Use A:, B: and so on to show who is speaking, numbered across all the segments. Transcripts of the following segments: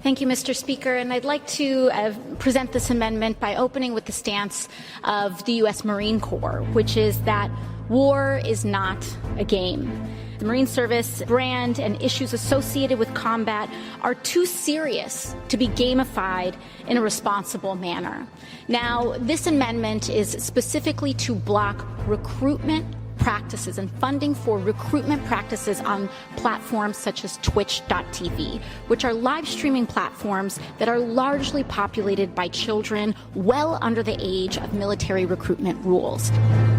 A: Thank you, Mr. Speaker. And I'd like to present this amendment by opening with the stance of the U.S. Marine Corps, which is that war is not a game. The Marine Service brand and issues associated with combat are too serious to be gamified in a responsible manner. Now, this amendment is specifically to block recruitment practices and funding for recruitment practices on platforms such as Twitch.tv, which are live streaming platforms that are largely populated by children well under the age of military recruitment rules.
B: Coward!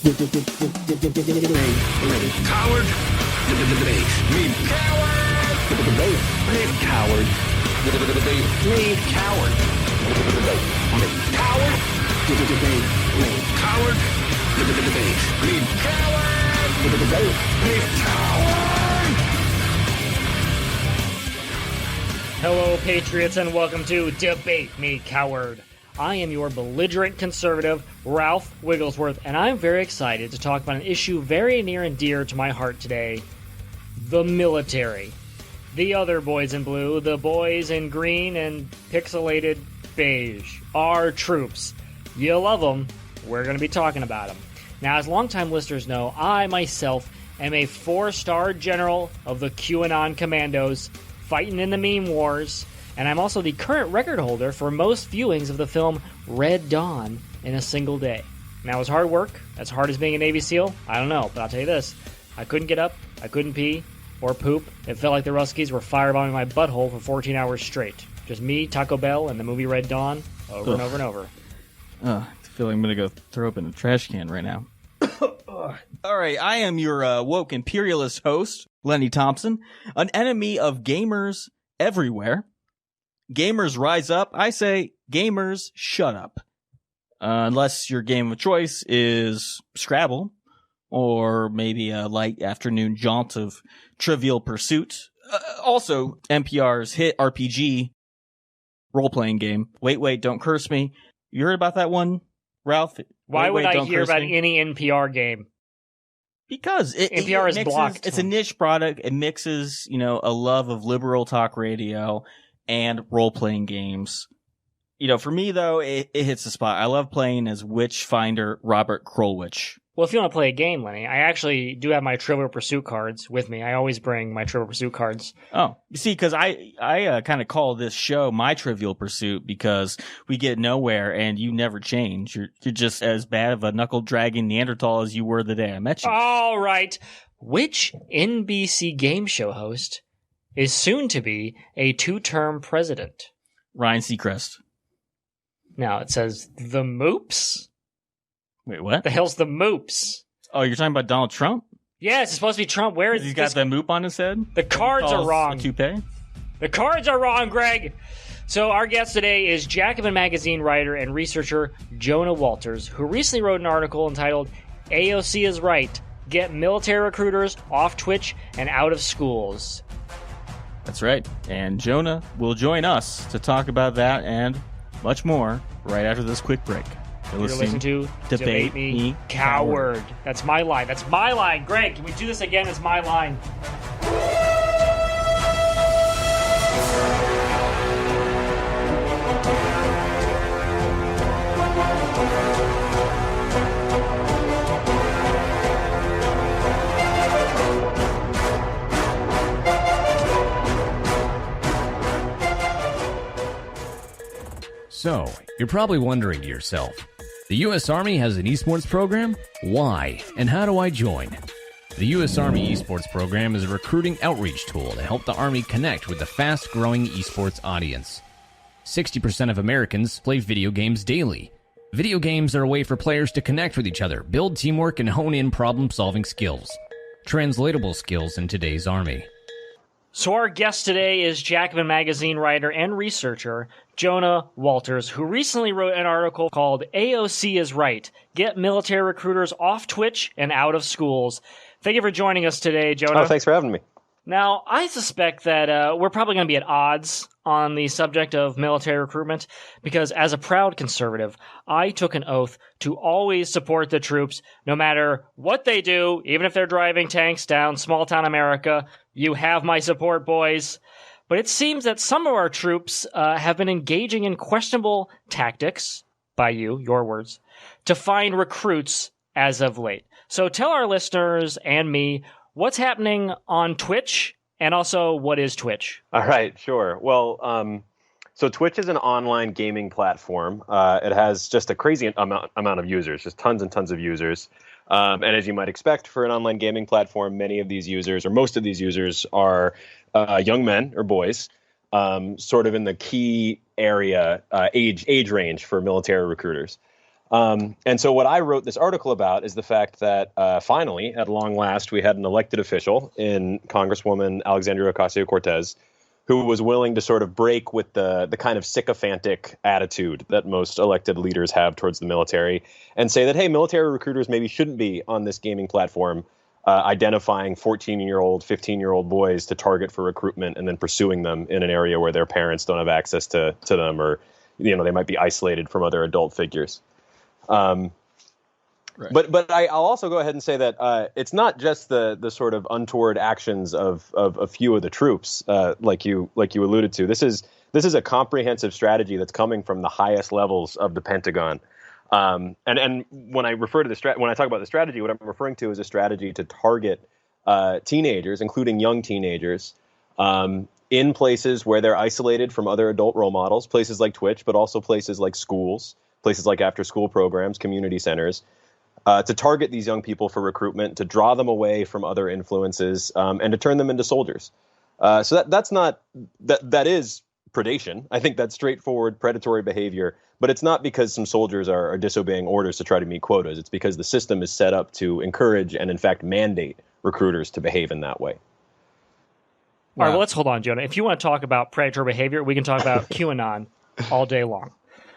B: Me coward! Me coward! Me coward! Coward! Coward! Me coward!
C: Hello, Patriots, and welcome to Debate Me, Coward. I am your belligerent conservative, Ralph Wigglesworth, and I'm very excited to talk about an issue very near and dear to my heart today, the military. The other boys in blue, the boys in green and pixelated beige, our troops. You love them, we're going to be talking about them. Now, as longtime listeners know, I myself am a 4-star general of the QAnon Commandos, fighting in the meme wars, and I'm also the current record holder for most viewings of the film Red Dawn in a single day. Now, was hard work, as hard as being a Navy SEAL? I don't know, but I'll tell you this. I couldn't get up, I couldn't pee, or poop. It felt like the Ruskies were firebombing my butthole for 14 hours straight. Just me, Taco Bell, and the movie Red Dawn, over and over and over.
D: I feel like I'm going to go throw up in a trash can right now. All right, I am your woke imperialist host, Lenny Thompson, an enemy of gamers everywhere. Gamers rise up. I say gamers shut up. Unless your game of choice is Scrabble, or maybe a light afternoon jaunt of Trivial Pursuit. Also, NPR's hit RPG role-playing game. Wait, don't curse me. You heard about that one, Ralph?
C: Why would I hear about any NPR game?
D: Because
C: NPR is blocked.
D: It's a niche product. It mixes, a love of liberal talk radio and role-playing games. For me, though, it hits the spot. I love playing as Witch Finder Robert Krulwich.
C: Well, if you want to play a game, Lenny, I actually do have my Trivial Pursuit cards with me. I always bring my Trivial Pursuit cards.
D: Oh, you see, because I kind of call this show my Trivial Pursuit because we get nowhere and you never change. You're just as bad of a knuckle-dragging Neanderthal as you were the day I met you.
C: All right. Which NBC game show host is soon to be a 2-term president?
D: Ryan Seacrest.
C: Now, it says the Moops?
D: Wait, what?
C: The hell's the Moops?
D: Oh, you're talking about Donald Trump?
C: Yes, it's supposed to be Trump. Where is
D: He's got the moop on his head?
C: The cards are wrong.
D: Toupee?
C: The cards are wrong, Greg! So our guest today is Jacobin Magazine writer and researcher Jonah Walters, who recently wrote an article entitled AOC is Right, Get Military Recruiters Off Twitch and Out of Schools.
D: That's right. And Jonah will join us to talk about that and much more right after this quick break.
C: You're listening to Debate Me Coward. That's my line. That's my line. Greg, can we do this again? It's my line.
E: So, you're probably wondering to yourself, the U.S. Army has an esports program? Why? And how do I join? The U.S. Army esports program is a recruiting outreach tool to help the Army connect with the fast-growing esports audience. 60% of Americans play video games daily. Video games are a way for players to connect with each other, build teamwork, and hone in problem-solving skills. Translatable skills in today's Army.
C: So our guest today is Jacobin Magazine writer and researcher Jonah Walters, who recently wrote an article called AOC is Right, Get Military Recruiters Off Twitch and Out of Schools. Thank you for joining us today, Jonah.
F: Oh, thanks for having me.
C: Now, I suspect that we're probably going to be at odds on the subject of military recruitment because as a proud conservative, I took an oath to always support the troops no matter what they do, even if they're driving tanks down small-town America. You have my support, boys. But it seems that some of our troops have been engaging in questionable tactics, by your words, to find recruits as of late. So tell our listeners and me what's happening on Twitch, and also what is Twitch?
F: All right, sure. Well, so Twitch is an online gaming platform. It has just a crazy amount of users, just tons and tons of users. And as you might expect for an online gaming platform, many of these users, or most of these users, are young men or boys, sort of in the key area, age range for military recruiters. And so what I wrote this article about is the fact that finally, at long last, we had an elected official in Congresswoman Alexandria Ocasio-Cortez who was willing to sort of break with the kind of sycophantic attitude that most elected leaders have towards the military and say that, hey, military recruiters maybe shouldn't be on this gaming platform identifying 14-year-old, 15-year-old boys to target for recruitment and then pursuing them in an area where their parents don't have access to them, or, you know, they might be isolated from other adult figures.
D: Right.
F: But I'll also go ahead and say that it's not just the sort of untoward actions of a few of the troops, like you alluded to. This is a comprehensive strategy that's coming from the highest levels of the Pentagon. And when I refer to when I talk about the strategy, what I'm referring to is a strategy to target teenagers, including young teenagers, in places where they're isolated from other adult role models, places like Twitch, but also places like schools, places like after-school programs, community centers. To target these young people for recruitment, to draw them away from other influences, and to turn them into soldiers. So that is predation. I think that's straightforward predatory behavior, but it's not because some soldiers are disobeying orders to try to meet quotas. It's because the system is set up to encourage and, in fact, mandate recruiters to behave in that way.
C: All right, well, let's hold on, Jonah. If you want to talk about predatory behavior, we can talk about QAnon all day long.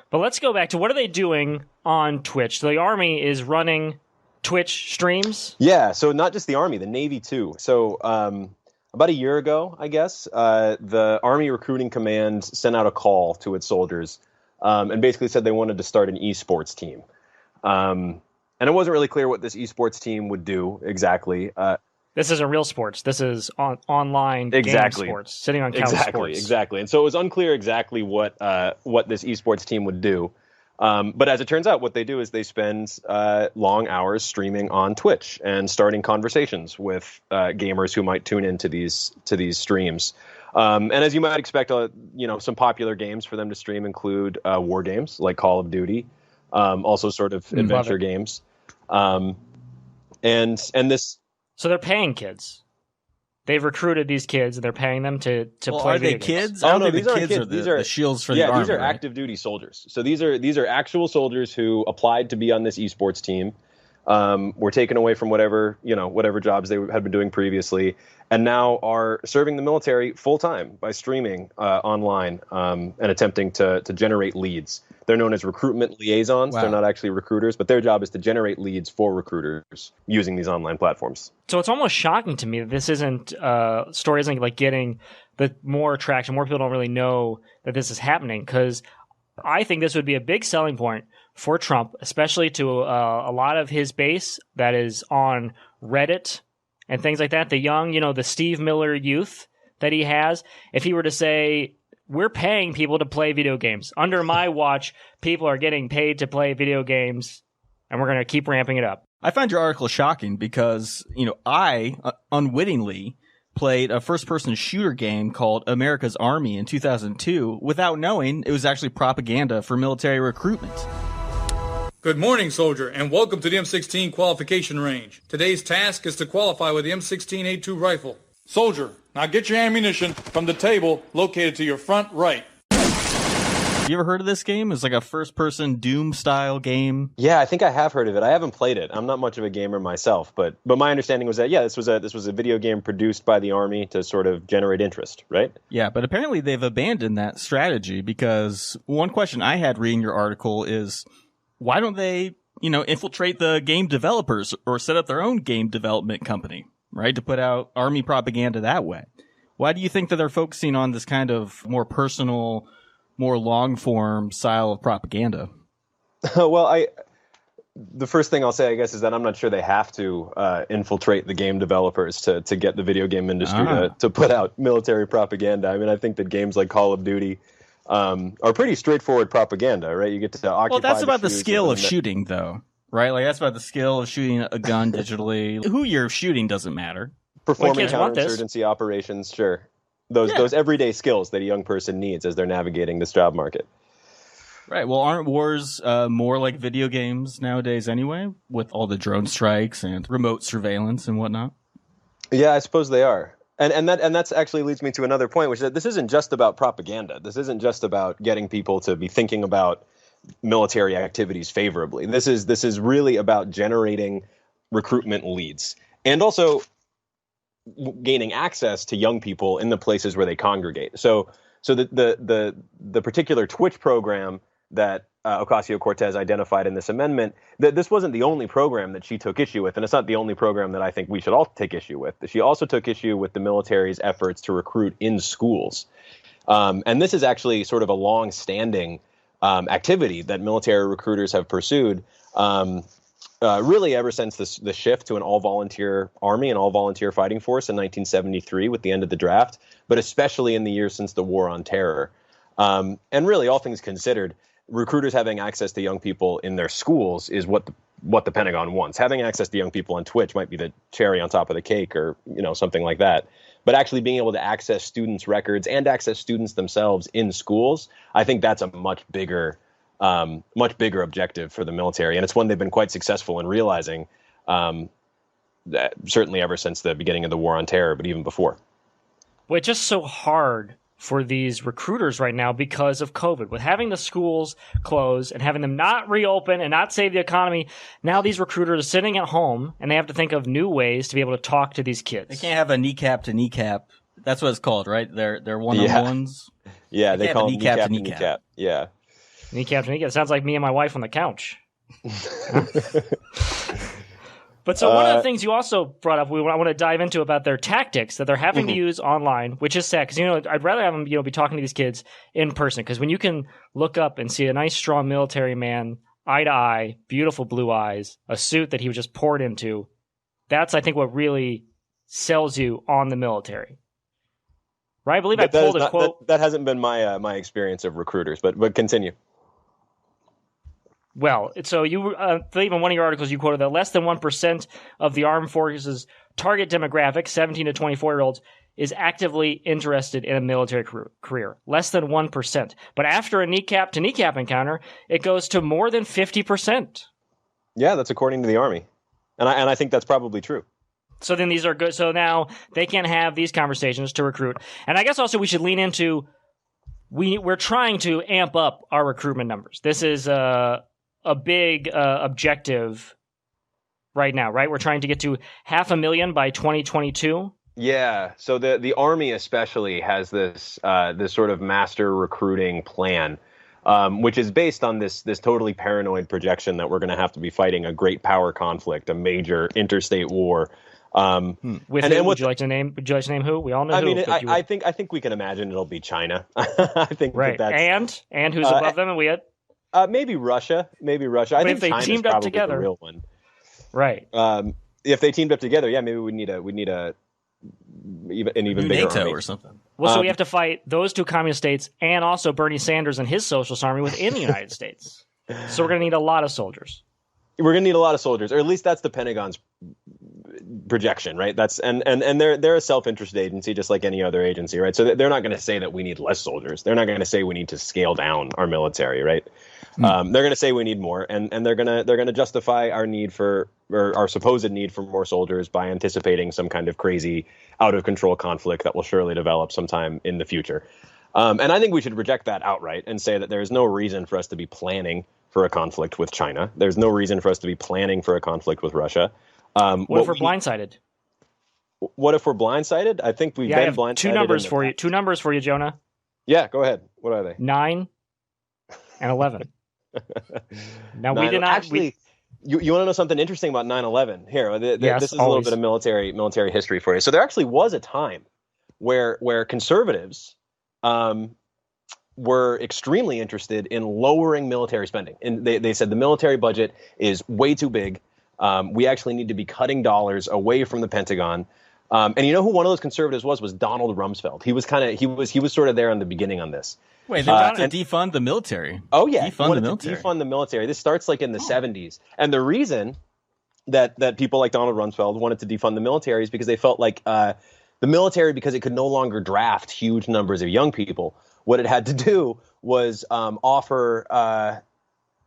C: But let's go back to what are they doing on Twitch? So the Army is running Twitch streams?
F: Yeah, so not just the Army, the Navy too. So about a year ago, I guess, the Army Recruiting Command sent out a call to its soldiers and basically said they wanted to start an esports team. And it wasn't really clear what this esports team would do exactly.
C: This isn't real sports. This is online game sports, sitting on couch sports.
F: Exactly. And so it was unclear exactly what this esports team would do. But as it turns out, what they do is they spend long hours streaming on Twitch and starting conversations with gamers who might tune into these streams. And as you might expect, some popular games for them to stream include war games like Call of Duty, also sort of adventure games, and this.
C: So they're paying kids. They've recruited these kids, and they're paying them to play
D: are
C: video
D: they
C: games.
D: kids?
F: Oh, no,
D: these aren't kids. These are the shields for the Army.
F: Yeah, these are
D: right?
F: active duty soldiers. So these are actual soldiers who applied to be on this esports team, were taken away from whatever jobs they had been doing previously, and now are serving the military full time by streaming online and attempting to generate leads. They're known as recruitment liaisons. Wow. They're not actually recruiters, but their job is to generate leads for recruiters using these online platforms.
C: So it's almost shocking to me that this story isn't like getting the more traction. More people don't really know that this is happening, because I think this would be a big selling point for Trump, especially to a lot of his base that is on Reddit and things like that. The young, the Steve Miller youth that he has. If he were to say, we're paying people to play video games. Under my watch, people are getting paid to play video games, and we're going to keep ramping it up.
D: I find your article shocking because, I unwittingly played a first-person shooter game called America's Army in 2002 without knowing it was actually propaganda for military recruitment.
G: Good morning, soldier, and welcome to the M16 qualification range. Today's task is to qualify with the M16A2 rifle. Soldier, now get your ammunition from the table located to your front right.
D: You ever heard of this game? It's like a first-person Doom-style game.
F: Yeah, I think I have heard of it. I haven't played it. I'm not much of a gamer myself, but my understanding was that this was a video game produced by the Army to sort of generate interest, right?
D: Yeah, but apparently they've abandoned that strategy, because one question I had reading your article is, why don't they, infiltrate the game developers or set up their own game development company, right, to put out Army propaganda that way? Why do you think that they're focusing on this kind of more personal, more long-form style of propaganda?
F: Well, the first thing I'll say, I guess, is that I'm not sure they have to infiltrate the game developers to get the video game industry to put out military propaganda. I mean, I think that games like Call of Duty are pretty straightforward propaganda, right? You get to occupy.
D: Well, that's about the skill of shooting, though, right? Like that's about the skill of shooting a gun digitally. Who you're shooting doesn't matter.
F: Performing counterinsurgency operations, sure. Those everyday skills that a young person needs as they're navigating this job market.
D: Right. Well, aren't wars more like video games nowadays anyway, with all the drone strikes and remote surveillance and whatnot?
F: Yeah, I suppose they are. And that's actually leads me to another point, which is that this isn't just about propaganda. This isn't just about getting people to be thinking about military activities favorably. This is really about generating recruitment leads and also gaining access to young people in the places where they congregate. So the particular Twitch program that Ocasio-Cortez identified in this amendment, that this wasn't the only program that she took issue with, and it's not the only program that I think we should all take issue with. She also took issue with the military's efforts to recruit in schools. And this is actually sort of a long-standing activity that military recruiters have pursued really ever since the shift to an all-volunteer army and all-volunteer fighting force in 1973 with the end of the draft, but especially in the years since the War on Terror. And really, all things considered, recruiters having access to young people in their schools is what the Pentagon wants. Having access to young people on Twitch might be the cherry on top of the cake or, something like that. But actually being able to access students' records and access students themselves in schools, I think that's a much bigger objective for the military. And it's one they've been quite successful in realizing, that certainly ever since the beginning of the War on Terror, but even before.
C: Well, it's just so hard for these recruiters right now because of COVID. With having the schools closed and having them not reopen and not save the economy, now these recruiters are sitting at home and they have to think of new ways to be able to talk to these kids.
D: They can't have a kneecap to kneecap. That's what it's called, right? They're one-on-ones.
F: Yeah, they call them kneecap to kneecap. Yeah.
C: Kneecap to kneecap. Sounds like me and my wife on the couch. But so one of the things you also brought up, I want to dive into about their tactics that they're having to use online, which is sad because I'd rather have them be talking to these kids in person, because when you can look up and see a nice strong military man, eye to eye, beautiful blue eyes, a suit that he was just poured into, that's I think what really sells you on the military. Right? I believe I pulled a quote.
F: That hasn't been my experience of recruiters, but continue.
C: Well, so you, even one of your articles, you quoted that less than 1% of the armed forces' target demographic, 17 to 24-year-olds, is actively interested in a military career. Less than 1%. But after a kneecap-to-kneecap encounter, it goes to more than 50%.
F: Yeah, that's according to the Army. And I think that's probably true.
C: So then these are good. So now they can have these conversations to recruit. And I guess also we should lean into, we're trying to amp up our recruitment numbers. This is a big objective right now, right? We're trying to get to 500,000 by 2022.
F: Yeah. So the Army especially has this sort of master recruiting plan, which is based on this totally paranoid projection that we're going to have to be fighting a great power conflict, a major interstate war.
C: Would you like to name who? We all know.
F: I mean, I think we can imagine it'll be China. I think
C: right.
F: That's,
C: and who's above them? And we had.
F: Maybe Russia. I think
C: if they
F: China's
C: teamed up
F: probably
C: together,
F: the real one.
C: Right.
F: If they teamed up together, yeah, maybe we need a even bigger
D: NATO
F: army
D: or something.
C: Well, so we have to fight those two communist states and also Bernie Sanders and his socialist army within the United States. So we're going to need a lot of soldiers.
F: We're going to need a lot of soldiers, or at least that's the Pentagon's projection, right? That's and they're a self-interested agency, just like any other agency, right? So they're not going to say that we need less soldiers. They're not going to say we need to scale down our military, right? They're going to say we need more, and they're going to justify our need for, or our supposed need for more soldiers by anticipating some kind of crazy, out of control conflict that will surely develop sometime in the future. And I think we should reject that outright and say that there is no reason for us to be planning for a conflict with China. There's no reason for us to be planning for a conflict with Russia.
C: What if we're blindsided?
F: What if we're blindsided? I think we've been blindsided.
C: Two numbers for you, Jonah.
F: Yeah, go ahead. What are they?
C: 9 and 11. Now we did not
F: actually. You want to know something interesting about 9/11? Here, this is a little bit of military history for you. So there actually was a time where conservatives were extremely interested in lowering military spending. And they said the military budget is way too big. We actually need to be cutting dollars away from the Pentagon. And you know who one of those conservatives was Donald Rumsfeld. He was sort of there on the beginning on this.
D: Wait, they want to defund the military.
F: Oh yeah,
D: defund the military.
F: Defund the military. This starts like in the 70s. And the reason that people like Donald Rumsfeld wanted to defund the military is because they felt like the military, because it could no longer draft huge numbers of young people, what it had to do was offer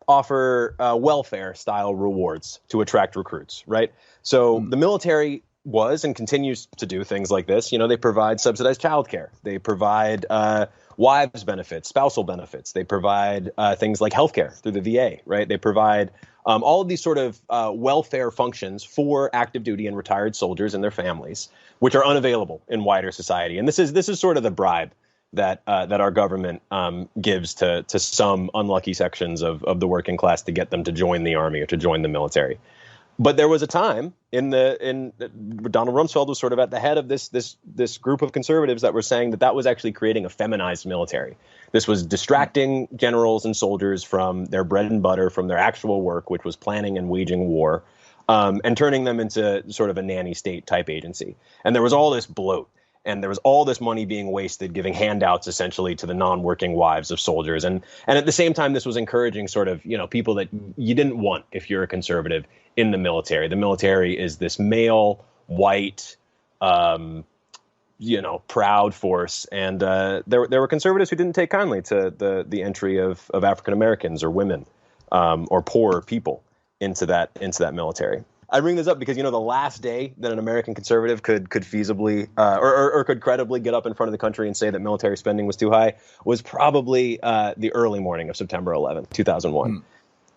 F: welfare style rewards to attract recruits, right? So the military was and continues to do things like this. You know, they provide subsidized childcare. They provide wives benefits, spousal benefits. They provide things like healthcare through the VA, right? They provide all of these sort of welfare functions for active duty and retired soldiers and their families, which are unavailable in wider society. And this is sort of the bribe that our government gives to some unlucky sections of the working class to get them to join the army or to join the military. But there was a time Donald Rumsfeld was sort of at the head of this group of conservatives that were saying that was actually creating a feminized military. This was distracting generals and soldiers from their bread and butter, from their actual work, which was planning and waging war, and turning them into sort of a nanny state type agency. And there was all this bloat. And there was all this money being wasted, giving handouts essentially to the non-working wives of soldiers. And at the same time, this was encouraging sort of, you know, people that you didn't want if you're a conservative in the military. The military is this male, white, proud force. And there were conservatives who didn't take kindly to the entry of African Americans or women or poor people into that military. I bring this up because, you know, the last day that an American conservative could feasibly or could credibly get up in front of the country and say that military spending was too high was probably the early morning of September 11th, 2001.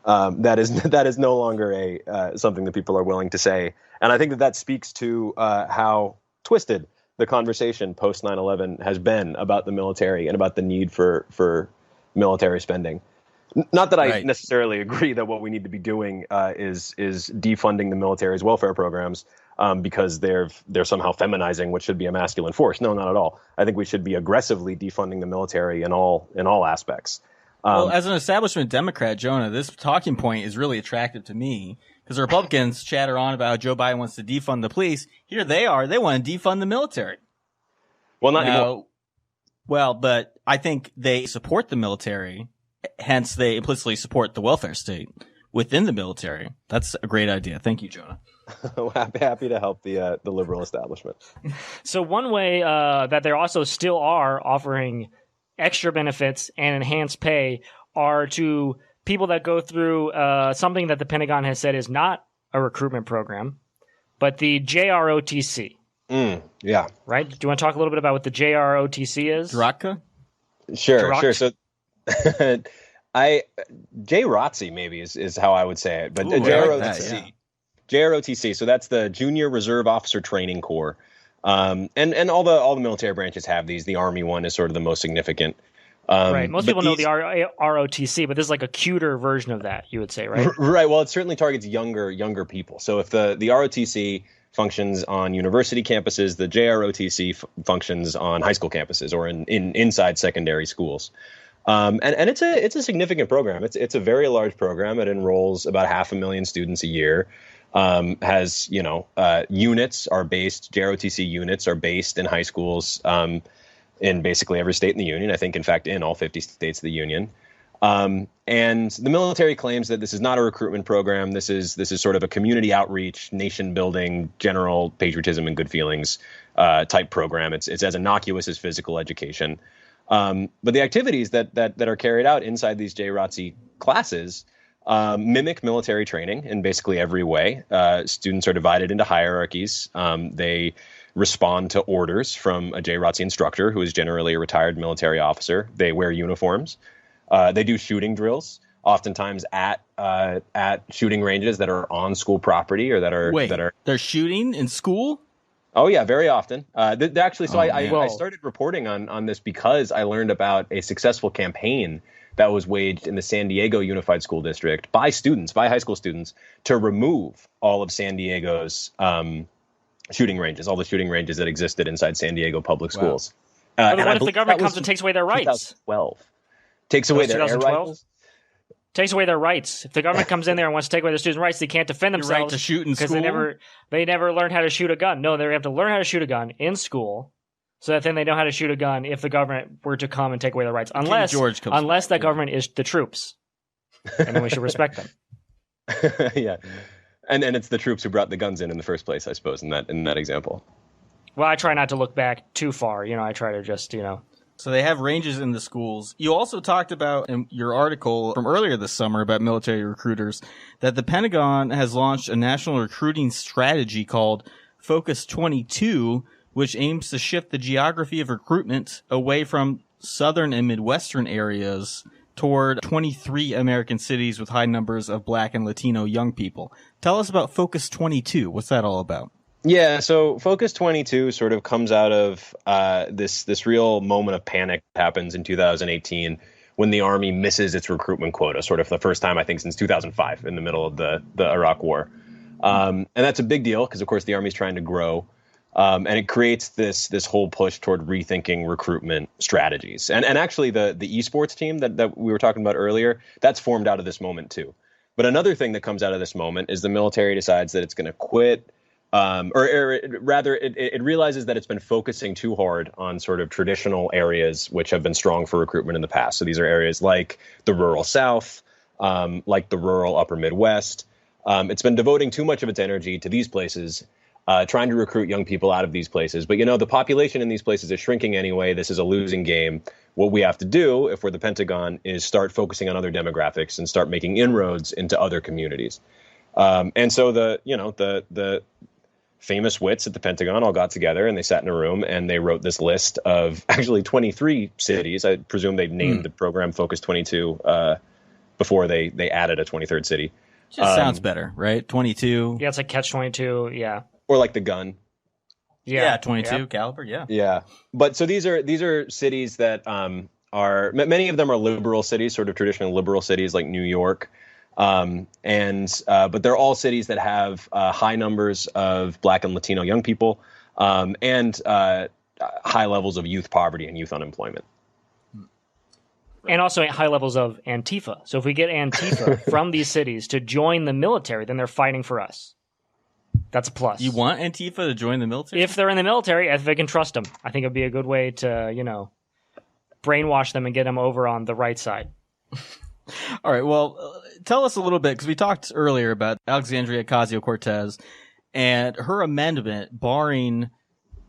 F: That is no longer something that people are willing to say. And I think that speaks to how twisted the conversation post 9/11 has been about the military and about the need for military spending. Not that I necessarily agree that what we need to be doing is defunding the military's welfare programs because they're somehow feminizing what should be a masculine force. No, not at all. I think we should be aggressively defunding the military in all aspects.
D: Well, as an establishment Democrat, Jonah, this talking point is really attractive to me because the Republicans chatter on about how Joe Biden wants to defund the police. Here they are. They want to defund the military.
F: Well, not anymore.
D: Well, but I think they support the military. Hence, they implicitly support the welfare state within the military. That's a great idea. Thank you, Jonah.
F: Happy to help the liberal establishment.
C: So one way that there also still are offering extra benefits and enhanced pay are to people that go through something that the Pentagon has said is not a recruitment program, but the JROTC.
F: Yeah.
C: Right? Do you want to talk a little bit about what the JROTC is?
D: Drotka?
F: Sure. So JROTC maybe is how I would say it, but JROTC. So that's the Junior Reserve Officer Training Corps, and all the military branches have these. The Army one is sort of the most significant.
C: Right. Most people know the ROTC, but this is like a cuter version of that, you would say, right?
F: Right. Well, it certainly targets younger people. So if the ROTC functions on university campuses, the JROTC functions on high school campuses or in inside secondary schools. And it's a significant program. It's a very large program. It enrolls about 500,000 students a year. Has units are based. JROTC units are based in high schools in basically every state in the union. I think, in fact, in all 50 states of the union. And the military claims that this is not a recruitment program. This is sort of a community outreach, nation building, general patriotism and good feelings type program. It's as innocuous as physical education. But the activities that are carried out inside these JROTC classes mimic military training in basically every way. Students are divided into hierarchies. They respond to orders from a JROTC instructor, who is generally a retired military officer. They wear uniforms. They do shooting drills, oftentimes at shooting ranges that are on school property or that are.
D: They're shooting in school?
F: Oh yeah, very often. Actually, so I started reporting on this because I learned about a successful campaign that was waged in the San Diego Unified School District by high school students, to remove all of San Diego's shooting ranges, all the shooting ranges that existed inside San Diego public schools.
C: But what if the government comes and takes away their rights?
F: 2012. Takes away their air
C: 2012?
F: rifles.
C: Takes away their rights. If the government comes in there and wants to take away their students' rights, they can't defend
D: Your
C: themselves.
D: right to shoot in
C: because
D: school?
C: they never learned how to shoot a gun. No, they have to learn how to shoot a gun in school, so that then they know how to shoot a gun if the government were to come and take away their rights. Unless that government is the troops, and then we should respect them.
F: Yeah, and it's the troops who brought the guns in the first place, I suppose, in that example.
C: Well, I try not to look back too far. I try to just
D: So they have ranges in the schools. You also talked about in your article from earlier this summer about military recruiters that the Pentagon has launched a national recruiting strategy called Focus 22, which aims to shift the geography of recruitment away from southern and Midwestern areas toward 23 American cities with high numbers of Black and Latino young people. Tell us about Focus 22. What's that all about?
F: Yeah, so Focus 22 sort of comes out of this real moment of panic that happens in 2018 when the Army misses its recruitment quota, sort of the first time, I think, since 2005 in the middle of the Iraq War. And that's a big deal because, of course, the Army's trying to grow. And it creates this whole push toward rethinking recruitment strategies. And actually, the esports team that we were talking about earlier, that's formed out of this moment, too. But another thing that comes out of this moment is the military decides that it's going to quit. Or rather, it realizes that it's been focusing too hard on sort of traditional areas which have been strong for recruitment in the past. So these are areas like the rural South, like the rural Upper Midwest. It's been devoting too much of its energy to these places, trying to recruit young people out of these places. But, the population in these places is shrinking anyway. This is a losing game. What we have to do, if we're the Pentagon, is start focusing on other demographics and start making inroads into other communities. And so the famous wits at the Pentagon all got together and they sat in a room and they wrote this list of actually 23 cities. I presume they named the program Focus 22 before they added a 23rd city.
D: Just sounds better, right? 22.
C: Yeah, it's like Catch 22. Yeah.
F: Or like the gun.
D: Yeah, 22 caliber. Yeah.
F: Yeah. But so these are cities that are many of them are liberal cities, sort of traditional liberal cities like New York. But they're all cities that have high numbers of Black and Latino young people and high levels of youth poverty and youth unemployment.
C: And also high levels of Antifa. So if we get Antifa from these cities to join the military, then they're fighting for us. That's a plus.
D: You want Antifa to join the military?
C: If they're in the military, if they can trust them. I think it'd be a good way to, brainwash them and get them over on the right side.
D: All right, well, tell us a little bit, because we talked earlier about Alexandria Ocasio-Cortez and her amendment barring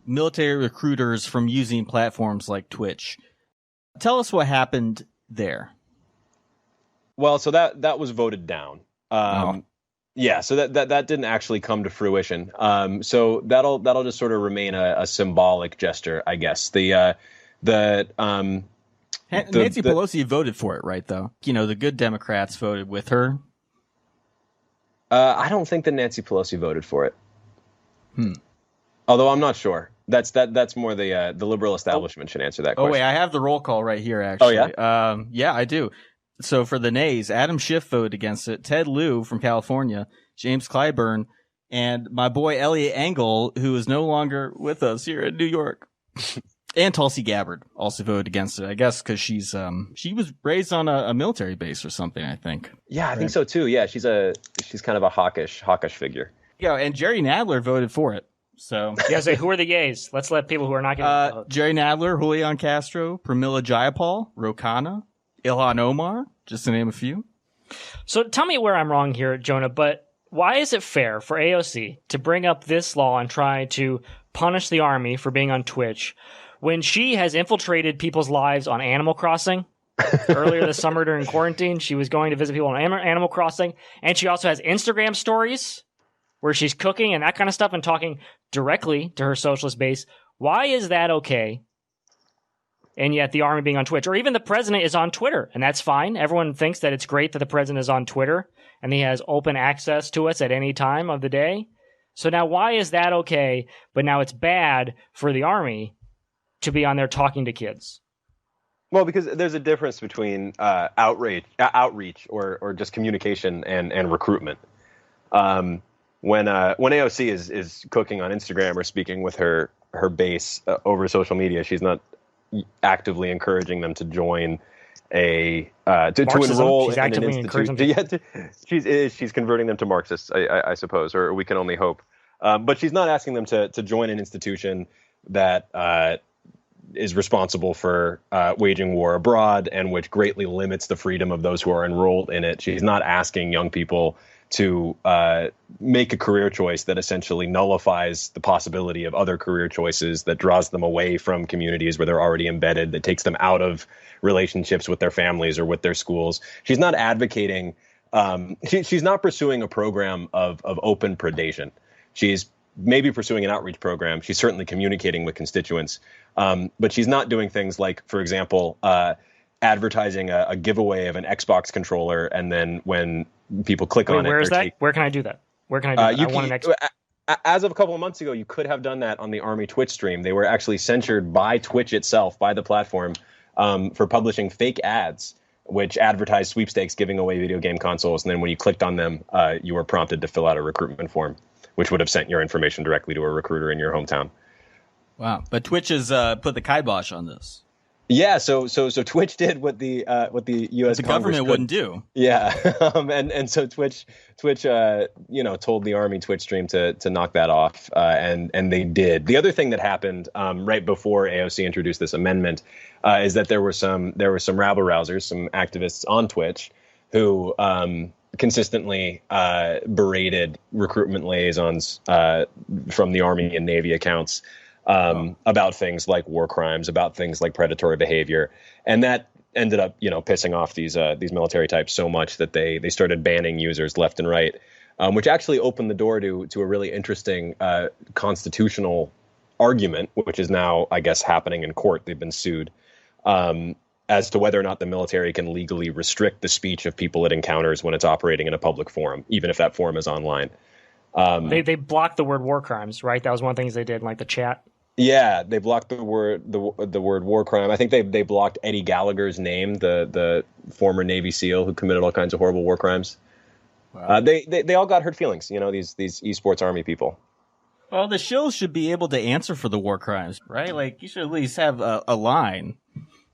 D: military recruiters from using platforms like Twitch. Tell us what happened there.
F: Well, so that was voted down. Yeah, so that didn't actually come to fruition. So that'll just sort of remain a symbolic gesture, I guess. Nancy
D: Pelosi voted for it, right, though? The good Democrats voted with her.
F: I don't think that Nancy Pelosi voted for it. Although I'm not sure. That's more the liberal establishment should answer that question.
D: Oh, wait, I have the roll call right here, actually.
F: Oh, yeah?
D: Yeah, I do. So for the nays, Adam Schiff voted against it, Ted Lieu from California, James Clyburn, and my boy Elliot Engel, who is no longer with us here in New York. And Tulsi Gabbard also voted against it, I guess, because she was raised on a military base or something, I think.
F: Yeah, I think so too. Yeah, she's kind of a hawkish figure.
D: Yeah, and Jerry Nadler voted for it. So
C: yeah, say who are the yays? Let's let people who are not going to vote.
D: Jerry Nadler, Julian Castro, Pramila Jayapal, Ro Khanna, Ilhan Omar, just to name a few.
C: So tell me where I'm wrong here, Jonah, but why is it fair for AOC to bring up this law and try to punish the Army for being on Twitch when she has infiltrated people's lives on Animal Crossing? Earlier this summer during quarantine, she was going to visit people on Animal Crossing, and she also has Instagram stories where she's cooking and that kind of stuff and talking directly to her socialist base. Why is that okay? And yet the Army being on Twitch, or even the president is on Twitter, and that's fine. Everyone thinks that it's great that the president is on Twitter and he has open access to us at any time of the day. So now why is that okay, but now it's bad for the Army to be on there talking to kids?
F: Well, because there's a difference between outreach or just communication and recruitment. When AOC is cooking on Instagram or speaking with her base over social media, she's not actively encouraging them to join to
C: Marxism?
F: enroll
C: She's
F: in an
C: actively encouraging
F: institution. She's converting them to Marxists, I suppose, or we can only hope. But she's not asking them to join an institution that is responsible for waging war abroad and which greatly limits the freedom of those who are enrolled in it. She's not asking young people to make a career choice that essentially nullifies the possibility of other career choices, that draws them away from communities where they're already embedded, that takes them out of relationships with their families or with their schools. She's not advocating, she's not pursuing a program of open predation. She's maybe pursuing an outreach program. She's certainly communicating with constituents, but she's not doing things like, for example, advertising a giveaway of an Xbox controller, and then when people click on it,
C: where is that? Where can I do that? Where can I do that? I want an Xbox.
F: As of a couple of months ago, you could have done that on the Army Twitch stream. They were actually censured by Twitch itself, by the platform, for publishing fake ads, which advertised sweepstakes giving away video game consoles. And then when you clicked on them, you were prompted to fill out a recruitment form, which would have sent your information directly to a recruiter in your hometown.
D: Wow. But Twitch has put the kibosh on this.
F: Yeah, so Twitch did what the U.S.
D: The government wouldn't do.
F: Yeah, and so Twitch told the Army Twitch stream to knock that off, and they did. The other thing that happened right before AOC introduced this amendment is that there were some rabble rousers, some activists on Twitch who consistently berated recruitment liaisons from the Army and Navy accounts. About things like war crimes, about things like predatory behavior, and that ended up, pissing off these military types so much that they started banning users left and right, which actually opened the door to a really interesting constitutional argument, which is now, I guess, happening in court. They've been sued as to whether or not the military can legally restrict the speech of people it encounters when it's operating in a public forum, even if that forum is online.
C: They blocked the word war crimes, right? That was one of the things they did in the chat.
F: Yeah, they blocked the word war crime. I think they blocked Eddie Gallagher's name, the former Navy SEAL who committed all kinds of horrible war crimes. Wow. They all got hurt feelings, these esports Army people.
D: Well, the shows should be able to answer for the war crimes, right? Like, you should at least have a line,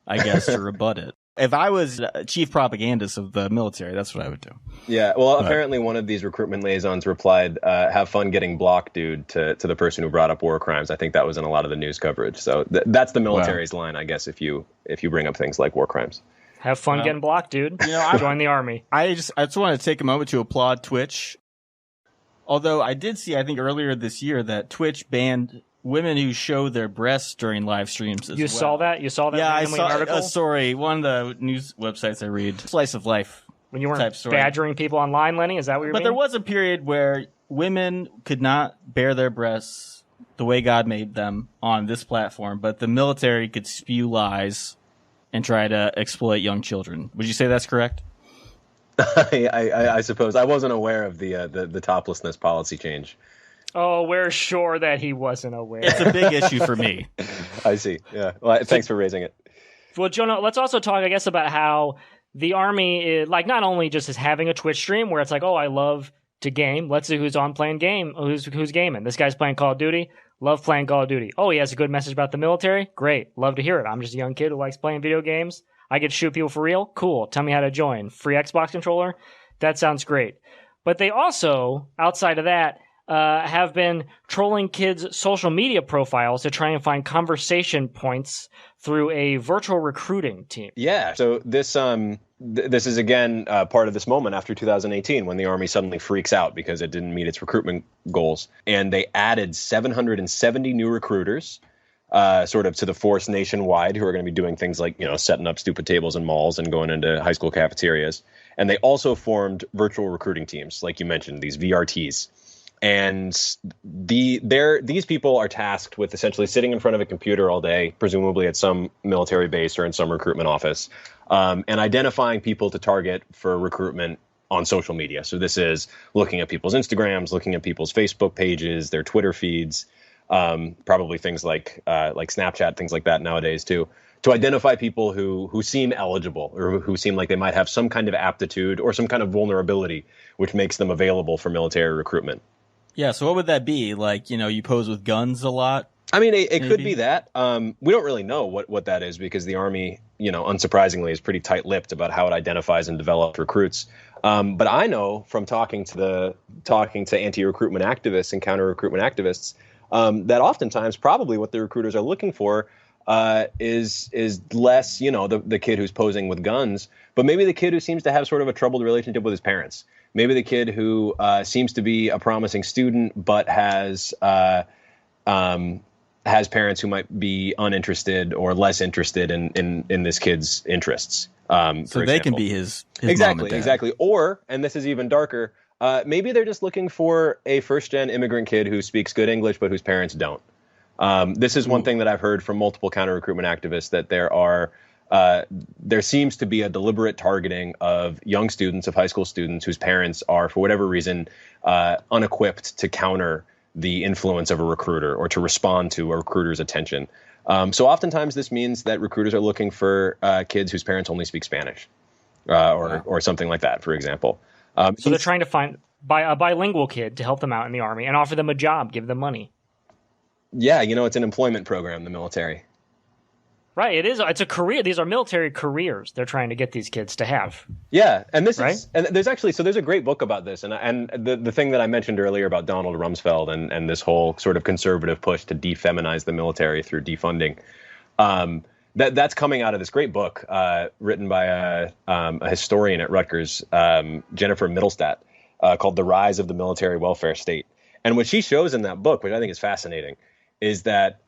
D: I guess, to rebut it. If I was chief propagandist of the military, that's what I would do.
F: Yeah, well, apparently one of these recruitment liaisons replied, have fun getting blocked, dude, to the person who brought up war crimes. I think that was in a lot of the news coverage. So that's the military's line, I guess, if you bring up things like war crimes.
C: Have fun getting blocked, dude. Join the Army.
D: I just want to take a moment to applaud Twitch. Although I did see, I think earlier this year, that Twitch banned women who show their breasts during live streams as well.
C: You saw that?
D: Yeah, I saw
C: an article?
D: a story. One of the news websites I read. Slice of life.
C: When you weren't badgering people online, Lenny? Is that what you're
D: But there was a period where women could not bare their breasts the way God made them on this platform, but the military could spew lies and try to exploit young children. Would you say that's correct?
F: I suppose. I wasn't aware of the toplessness policy change.
C: Oh, we're sure that he wasn't aware.
D: It's a big issue for me.
F: I see. Yeah. Well, thanks for raising it.
C: Well, Jonah, let's also talk, I guess, about how the Army is, not only just is having a Twitch stream where it's like, oh, I love to game. Let's see who's on playing game. Who's gaming. This guy's playing Call of Duty. Love playing Call of Duty. Oh, he has a good message about the military. Great. Love to hear it. I'm just a young kid who likes playing video games. I get to shoot people for real. Cool. Tell me how to join. Free Xbox controller. That sounds great. But they also, outside of that, have been trolling kids' social media profiles to try and find conversation points through a virtual recruiting team.
F: Yeah. So this is again part of this moment after 2018 when the Army suddenly freaks out because it didn't meet its recruitment goals, and they added 770 new recruiters, sort of to the force nationwide, who are going to be doing things like setting up stupid tables in malls and going into high school cafeterias. And they also formed virtual recruiting teams, like you mentioned, these VRTs. And these people are tasked with essentially sitting in front of a computer all day, presumably at some military base or in some recruitment office, and identifying people to target for recruitment on social media. So this is looking at people's Instagrams, looking at people's Facebook pages, their Twitter feeds, probably things like Snapchat, things like that nowadays too, to identify people who seem eligible or who seem like they might have some kind of aptitude or some kind of vulnerability, which makes them available for military recruitment.
D: Yeah, so what would that be? Like, you pose with guns a lot?
F: I mean, it could
D: Maybe.
F: be that. We don't really know what that is because the Army, unsurprisingly, is pretty tight-lipped about how it identifies and develops recruits. But I know from talking to anti-recruitment activists and counter-recruitment activists that oftentimes probably what the recruiters are looking for is less, the kid who's posing with guns, but maybe the kid who seems to have sort of a troubled relationship with his parents. Maybe the kid who seems to be a promising student but has parents who might be uninterested or less interested in this kid's interests.
D: So they can be his mom and dad.
F: Exactly. Or, and this is even darker, maybe they're just looking for a first-gen immigrant kid who speaks good English but whose parents don't. This is one thing that I've heard from multiple counter-recruitment activists, that there seems to be a deliberate targeting of young students, of high school students whose parents are, for whatever reason, unequipped to counter the influence of a recruiter or to respond to a recruiter's attention. So oftentimes this means that recruiters are looking for kids whose parents only speak Spanish or something like that, for example.
C: So they're trying to find a bilingual kid to help them out in the Army and offer them a job, give them money.
F: Yeah, it's an employment program, the military.
C: Right, it is. It's a career. These are military careers they're trying to get these kids to have.
F: Yeah, and there's a great book about this, and the thing that I mentioned earlier about Donald Rumsfeld and this whole sort of conservative push to defeminize the military through defunding, that's coming out of this great book written by a historian at Rutgers, Jennifer Middlestadt, called "The Rise of the Military Welfare State." And what she shows in that book, which I think is fascinating, is that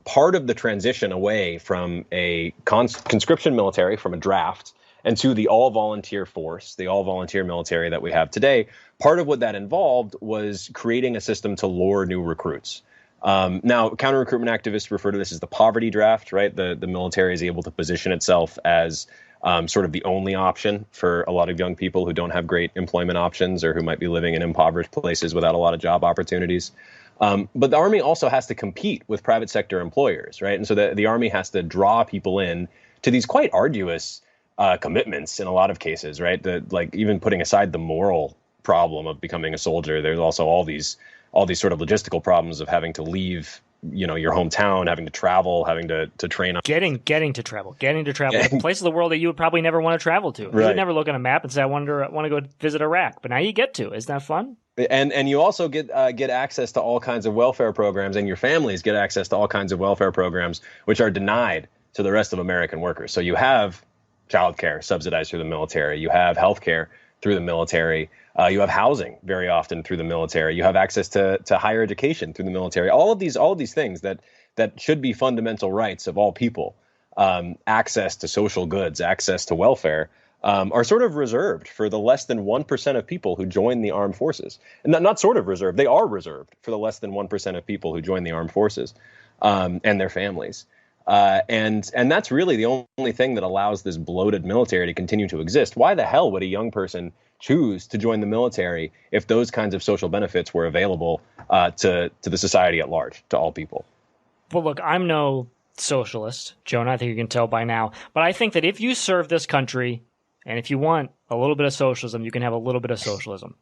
F: part of the transition away from a conscription military, from a draft, and to the all-volunteer force, the all-volunteer military that we have today, part of what that involved was creating a system to lure new recruits. Now, counter-recruitment activists refer to this as the poverty draft, right? The military is able to position itself as sort of the only option for a lot of young people who don't have great employment options or who might be living in impoverished places without a lot of job opportunities. But the Army also has to compete with private sector employers, right? And so the Army has to draw people in to these quite arduous commitments in a lot of cases, right? Like even putting aside the moral problem of becoming a soldier, there's also all these sort of logistical problems of having to leave, your hometown, having to travel, having to train on
C: Getting to travel places of the world that you would probably never want to travel to.
F: Right.
C: You would never look at a map and say, I want to go visit Iraq. But now you get to. Isn't that fun?
F: And you also get access to all kinds of welfare programs, and your families get access to all kinds of welfare programs, which are denied to the rest of American workers. So you have childcare subsidized through the military. You have healthcare through the military. You have housing very often through the military. You have access to higher education through the military. All of these things that should be fundamental rights of all people. Access to social goods, access to welfare. Are sort of reserved for the less than 1% of people who join the armed forces. And not sort of reserved, they are reserved for the less than 1% of people who join the armed forces and their families. And that's really the only thing that allows this bloated military to continue to exist. Why the hell would a young person choose to join the military if those kinds of social benefits were available to the society at large, to all people?
C: Well, look, I'm no socialist, Jonah. I think you can tell by now. But I think that if you serve this country, and if you want a little bit of socialism, you can have a little bit of socialism.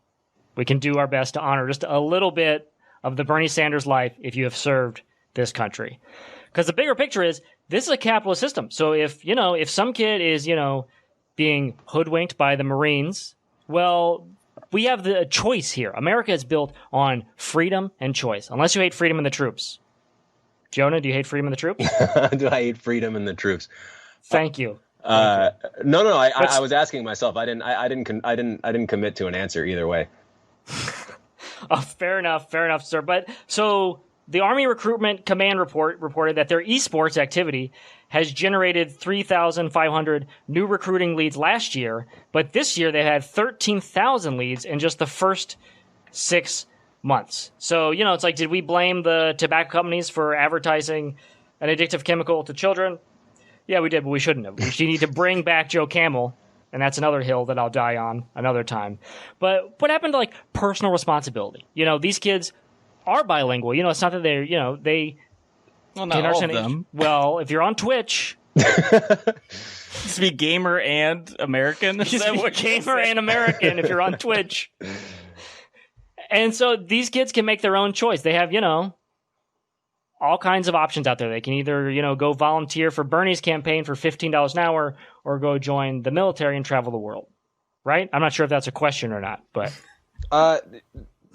C: We can do our best to honor just a little bit of the Bernie Sanders life if you have served this country. Because the bigger picture is, this is a capitalist system. So if some kid is, being hoodwinked by the Marines, well, we have the choice here. America is built on freedom and choice, unless you hate freedom and the troops. Jonah, do you hate freedom and the troops?
F: Do I hate freedom and the troops?
C: Thank you.
F: No. I was asking myself. I didn't commit to an answer either way.
C: Fair enough, sir. But so the Army Recruitment Command reported that their esports activity has generated 3,500 new recruiting leads last year, but this year they had 13,000 leads in just the first 6 months. So, it's like, did we blame the tobacco companies for advertising an addictive chemical to children? Yeah, we did, but we shouldn't have. We need to bring back Joe Camel, and that's another hill that I'll die on another time. But what happened to, personal responsibility? These kids are bilingual. It's not that they're, they...
D: Well, not all of them.
C: Well, if you're on Twitch...
D: Speak gamer and American?
C: You speak gamer and American if you're on Twitch. And so these kids can make their own choice. They have, all kinds of options out there. They can either, go volunteer for Bernie's campaign for $15 an hour or go join the military and travel the world. Right? I'm not sure if that's a question or not, but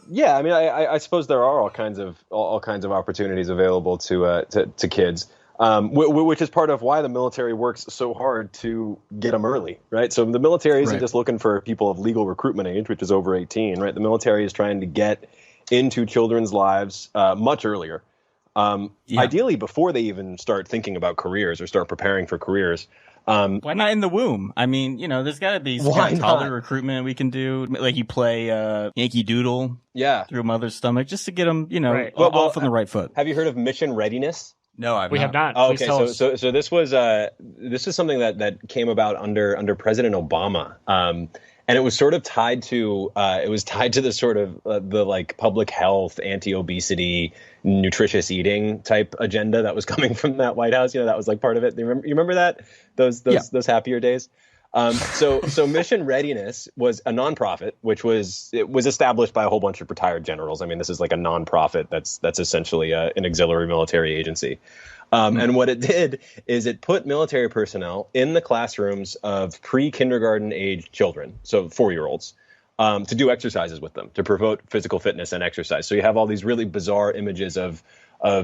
F: yeah, I mean, I suppose there are all kinds of opportunities available to kids, which is part of why the military works so hard to get them early, right? So the military isn't just looking for people of legal recruitment age, which is over 18, right? The military is trying to get into children's lives much earlier. Ideally before they even start thinking about careers or start preparing for careers.
D: Why not in the womb? I mean, there's got to be some kind of toddler recruitment we can do. Like you play Yankee Doodle through a mother's stomach just to get them, off on the right foot.
F: Have you heard of mission readiness?
D: No,
C: we have not.
F: Oh, okay, so this was something that came about under President Obama. And it was sort of tied to the sort of the like public health, anti-obesity, nutritious eating type agenda that was coming from that White House. That was like part of it. You remember that those happier days. So Mission Readiness was a nonprofit, which was established by a whole bunch of retired generals. I mean, this is like a nonprofit that's essentially an auxiliary military agency. And what it did is it put military personnel in the classrooms of pre-kindergarten age children, so 4-year-olds, to do exercises with them, to promote physical fitness and exercise. So you have all these really bizarre images of a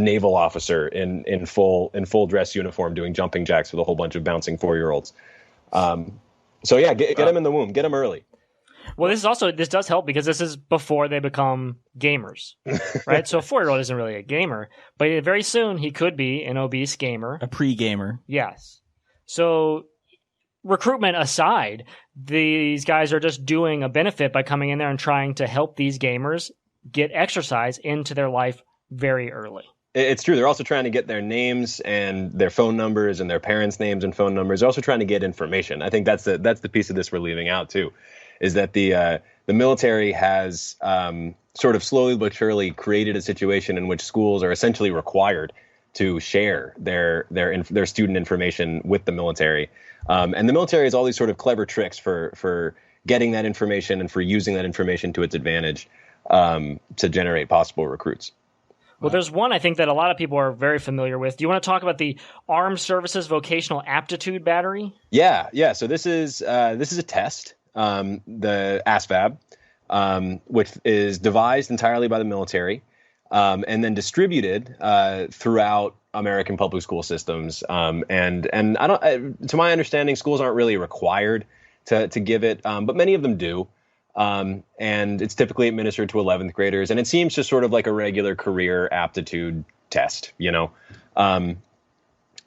F: naval officer in full dress uniform doing jumping jacks with a whole bunch of bouncing 4-year-olds. Get them in the womb, get them early.
C: Well, this does help because this is before they become gamers, right? So a 4-year-old isn't really a gamer, but very soon he could be an obese gamer.
D: A pre-gamer.
C: Yes. So recruitment aside, these guys are just doing a benefit by coming in there and trying to help these gamers get exercise into their life very early.
F: It's true. They're also trying to get their names and their phone numbers and their parents' names and phone numbers. They're also trying to get information. I think that's the piece of this we're leaving out too. Is that the military has sort of slowly but surely created a situation in which schools are essentially required to share their student information with the military, and the military has all these sort of clever tricks for getting that information and for using that information to its advantage to generate possible recruits.
C: Well, there's one I think that a lot of people are very familiar with. Do you want to talk about the Armed Services Vocational Aptitude Battery?
F: Yeah. So this is a test. The ASVAB, which is devised entirely by the military, and then distributed throughout American public school systems. And I don't, to my understanding, schools aren't really required to give it, but many of them do. And it's typically administered to 11th graders, and it seems just sort of like a regular career aptitude test,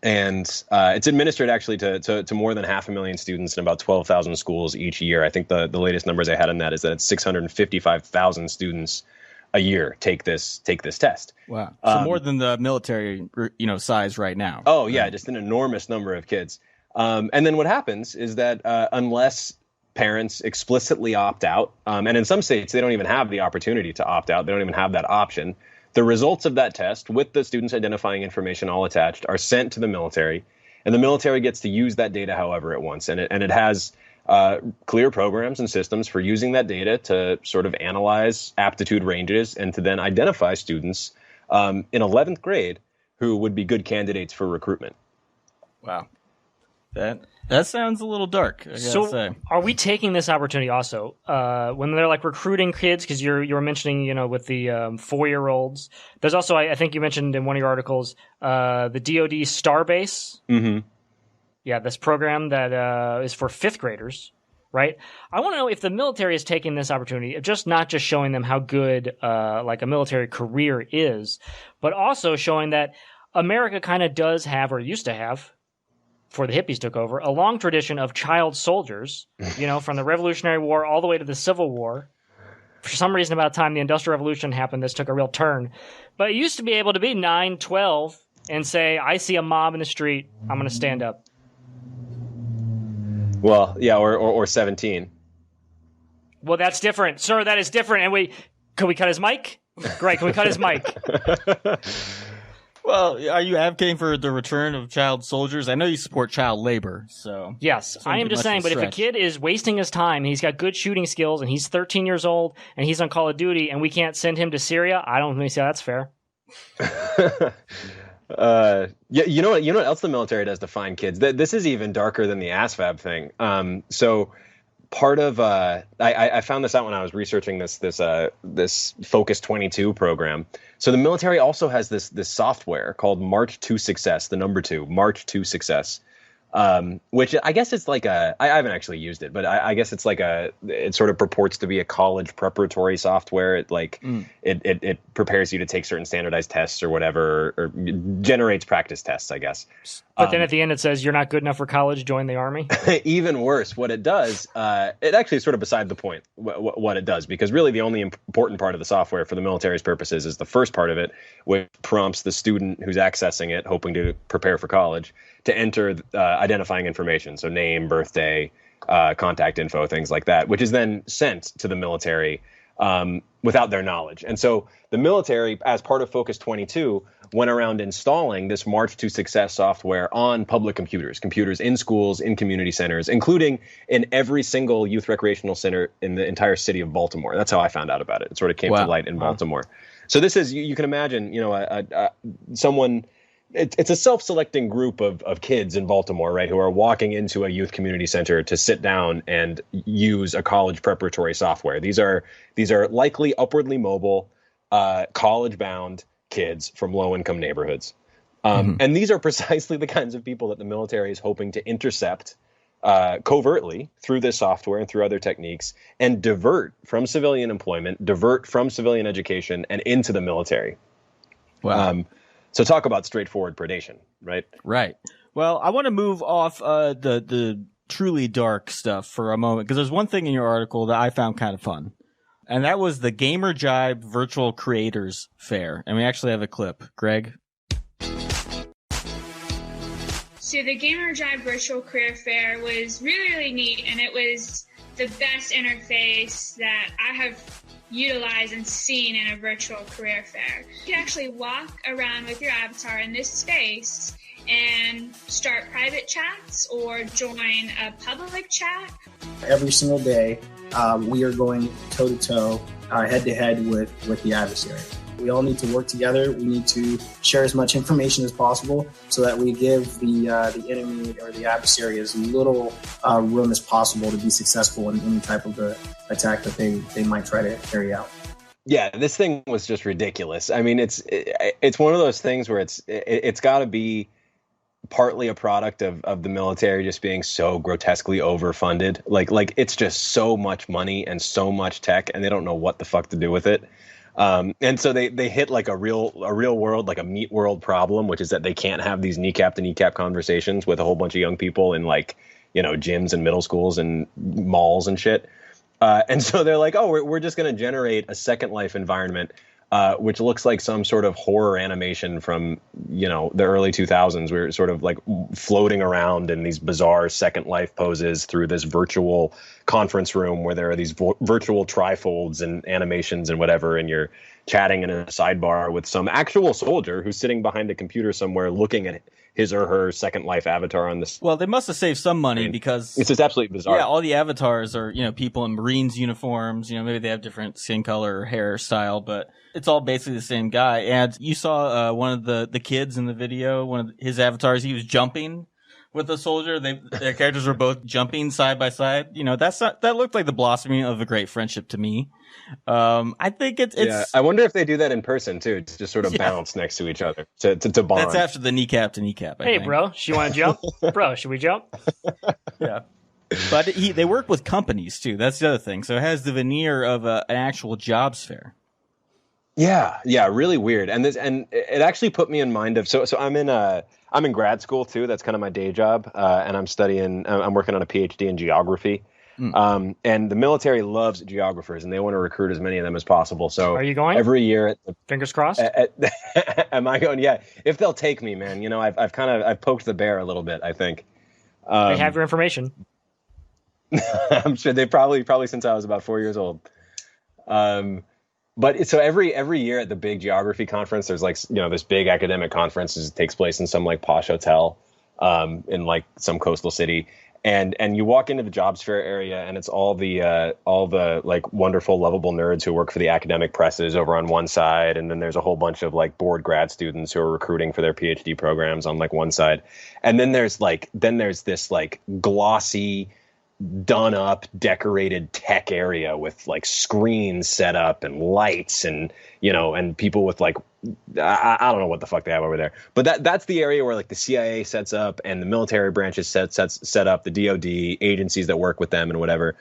F: And it's administered actually to more than 500,000 students in about 12,000 schools each year. I think the latest numbers I had on that is that it's 655,000 students a year take this test.
D: Wow. So more than the military, size right now.
F: Oh yeah, just an enormous number of kids. And then what happens is that unless parents explicitly opt out, and in some states they don't even have the opportunity to opt out, they don't even have that option. The results of that test, with the students' identifying information all attached, are sent to the military, and the military gets to use that data however it wants. And it has clear programs and systems for using that data to sort of analyze aptitude ranges and to then identify students in 11th grade who would be good candidates for recruitment.
D: Wow. That sounds a little dark, I gotta say.
C: Are we taking this opportunity also when they're like recruiting kids? Because you were mentioning, with the 4-year-olds. There's also, I think you mentioned in one of your articles, the DoD Starbase. Mm-hmm. Yeah, this program that is for 5th graders, right? I want to know if the military is taking this opportunity of not just showing them how good like a military career is, but also showing that America kind of does have, or used to have, before the hippies took over, a long tradition of child soldiers, from the Revolutionary War all the way to the Civil War. For some reason, about the time the Industrial Revolution happened, this took a real turn. But it used to be able to be 9, 12 and say, I see a mob in the street, I'm going to stand up.
F: Well, yeah, or 17.
C: Well, that's different. Sir, that is different. And can we cut his mic? Great, can we cut his mic?
D: Well, are you advocating for the return of child soldiers? I know you support child labor, so...
C: Yes, I am just saying, but if a kid is wasting his time, and he's got good shooting skills, and he's 13 years old, and he's on Call of Duty, and we can't send him to Syria, I don't think that's fair.
F: Yeah, you know what else the military does to find kids? This is even darker than the ASVAB thing. So part of I found this out when I was researching this Focus 22 program. So the military also has this software called March to Success, the number 2, March to Success. Which I guess it's like I haven't actually used it, but I guess it's like it sort of purports to be a college preparatory software. It prepares you to take certain standardized tests or whatever, or generates practice tests, I guess.
C: But then at the end it says you're not good enough for college, join the army.
F: Even worse, what it does, it actually is sort of beside the point what it does, because really the only important part of the software for the military's purposes is the first part of it, which prompts the student who's accessing it, hoping to prepare for college, to enter identifying information, so name, birthday, contact info, things like that, which is then sent to the military without their knowledge. And so the military, as part of Focus 22, went around installing this March to Success software on public computers in schools, in community centers, including in every single youth recreational center in the entire city of Baltimore. That's how I found out about it. It sort of came to light in Baltimore. So this is, you can imagine, someone... It's a self-selecting group of kids in Baltimore, right, who are walking into a youth community center to sit down and use a college preparatory software. These are likely upwardly mobile, college-bound kids from low-income neighborhoods. And these are precisely the kinds of people that the military is hoping to intercept covertly through this software and through other techniques, and divert from civilian employment, divert from civilian education, and into the military.
D: Wow.
F: So talk about straightforward predation, right?
D: Right. Well, I want to move off the truly dark stuff for a moment, because there's one thing in your article that I found kind of fun, and that was the Gamer Jibe Virtual Creators Fair. And we actually have a clip. Greg?
H: So the Gamer Jibe Virtual Career Fair was really, really neat, and it was the best interface that I have utilized and seen in a virtual career fair. You can actually walk around with your avatar in this space and start private chats or join a public chat.
I: Every single day, we are going toe-to-toe, head-to-head with the adversary. We all need to work together. We need to share as much information as possible so that we give the enemy or the adversary as little room as possible to be successful in any type of attack that they might try to carry out.
F: Yeah, this thing was just ridiculous. I mean, it's one of those things where it's got to be partly a product of the military just being so grotesquely overfunded. Like it's just so much money and so much tech, and they don't know what the fuck to do with it. And so they hit like a real world, like a meat world problem, which is that they can't have these kneecap to kneecap conversations with a whole bunch of young people in gyms and middle schools and malls and shit. And so they're like, oh, we're just going to generate a Second Life environment, which looks like some sort of horror animation from, the early 2000s. We're sort of like floating around in these bizarre Second Life poses through this virtual conference room where there are these virtual trifolds and animations and whatever. And you're chatting in a sidebar with some actual soldier who's sitting behind a computer somewhere looking at his or her Second Life avatar on this.
D: Well, they must have saved some money because
F: it's just absolutely bizarre.
D: Yeah, all the avatars are, people in Marines uniforms. Maybe they have different skin color or hairstyle, but it's all basically the same guy. And you saw one of the kids in the video, one of his avatars, he was jumping with a soldier. Their characters were both jumping side by side. That looked like the blossoming of a great friendship to me. I think it's.
F: Yeah, I wonder if they do that in person too, to just sort of bounce next to each other to bond.
D: That's after the kneecap to kneecap. I think.
C: Bro, you want to jump? Bro, should we jump?
D: Yeah. But they work with companies too. That's the other thing. So it has the veneer of an actual jobs fair.
F: Yeah, really weird. And it actually put me in mind of so I'm in grad school too. That's kind of my day job, and I'm working on a PhD in geography. And the military loves geographers, and they want to recruit as many of them as possible. So
C: are you going
F: every year?
C: Fingers crossed.
F: Am I going? Yeah, if they'll take me, man. I've poked the bear a little bit, I think.
C: They have your information.
F: I'm sure they probably since I was about 4 years old. But so every year at the big geography conference, there's this big academic conference that takes place in some like posh hotel in like some coastal city. And you walk into the jobs fair area, and it's all the like wonderful, lovable nerds who work for the academic presses over on one side, and then there's a whole bunch of like bored grad students who are recruiting for their PhD programs on like one side, and then there's this like glossy, done up, decorated tech area with like screens set up and lights and and people with like I don't know what the fuck they have over there, but that's the area where like the CIA sets up and the military branches set up, the DoD agencies that work with them and whatever.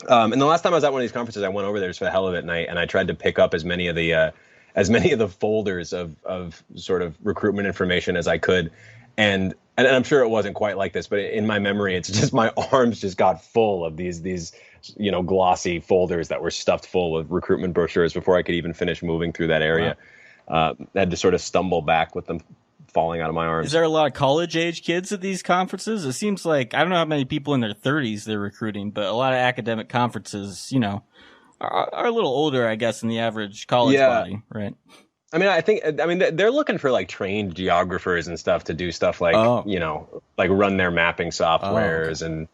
F: And the last time I was at one of these conferences, I went over there just for the hell of it, and I tried to pick up as many of the folders of sort of recruitment information as I could. And I'm sure it wasn't quite like this, but in my memory, it's just my arms just got full of these glossy folders that were stuffed full of recruitment brochures before I could even finish moving through that area. Wow. I had to sort of stumble back with them falling out of my arms.
D: Is there a lot of college-age kids at these conferences? It seems like, I don't know how many people in their 30s they're recruiting, but a lot of academic conferences, are a little older, I guess, than the average college body, right?
F: I mean, they're looking for like trained geographers and stuff to do stuff like, like run their mapping softwares and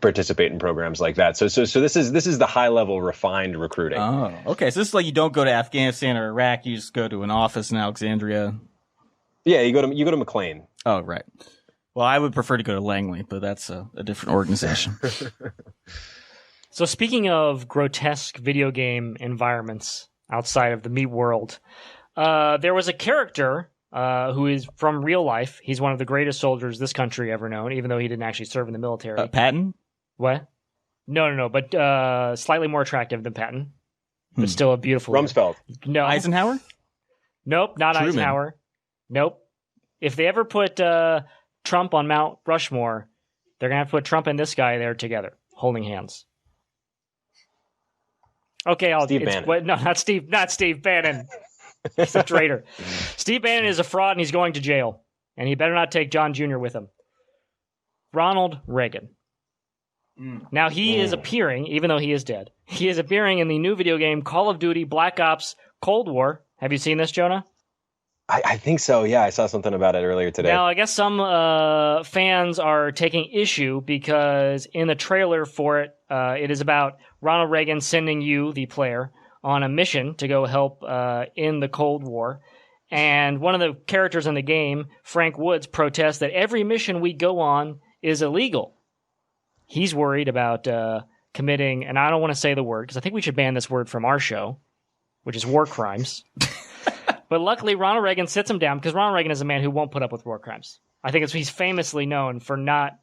F: participate in programs like that. So this is the high level refined recruiting.
D: Oh, okay. So this is like you don't go to Afghanistan or Iraq. You just go to an office in Alexandria.
F: Yeah, you go to McLean.
D: Oh, right. Well, I would prefer to go to Langley, but that's a different organization.
C: So speaking of grotesque video game environments outside of the meat world, there was a character who is from real life. He's one of the greatest soldiers this country ever known, even though he didn't actually serve in the military.
D: Patton?
C: What? No, but slightly more attractive than Patton, but still a beautiful...
F: Rumsfeld.
C: No.
D: Eisenhower?
C: Nope, not
D: Truman.
C: Eisenhower. Nope. If they ever put Trump on Mount Rushmore, they're going to have to put Trump and this guy there together, holding hands. Okay,
F: Steve Bannon.
C: Not Steve Bannon. He's a traitor. Steve Bannon is a fraud, and he's going to jail. And he better not take John Jr. with him. Ronald Reagan. Now, he is appearing, even though he is dead, he is appearing in the new video game Call of Duty Black Ops Cold War. Have you seen this, Jonah?
F: I think so, yeah. I saw something about it earlier today.
C: Now, I guess some fans are taking issue because in the trailer for it, it is about Ronald Reagan sending you, the player, on a mission to go help in the Cold War. And one of the characters in the game, Frank Woods, protests that every mission we go on is illegal. He's worried about committing, and I don't want to say the word, because I think we should ban this word from our show, which is war crimes. But luckily, Ronald Reagan sits him down, because Ronald Reagan is a man who won't put up with war crimes. I think he's famously known for not...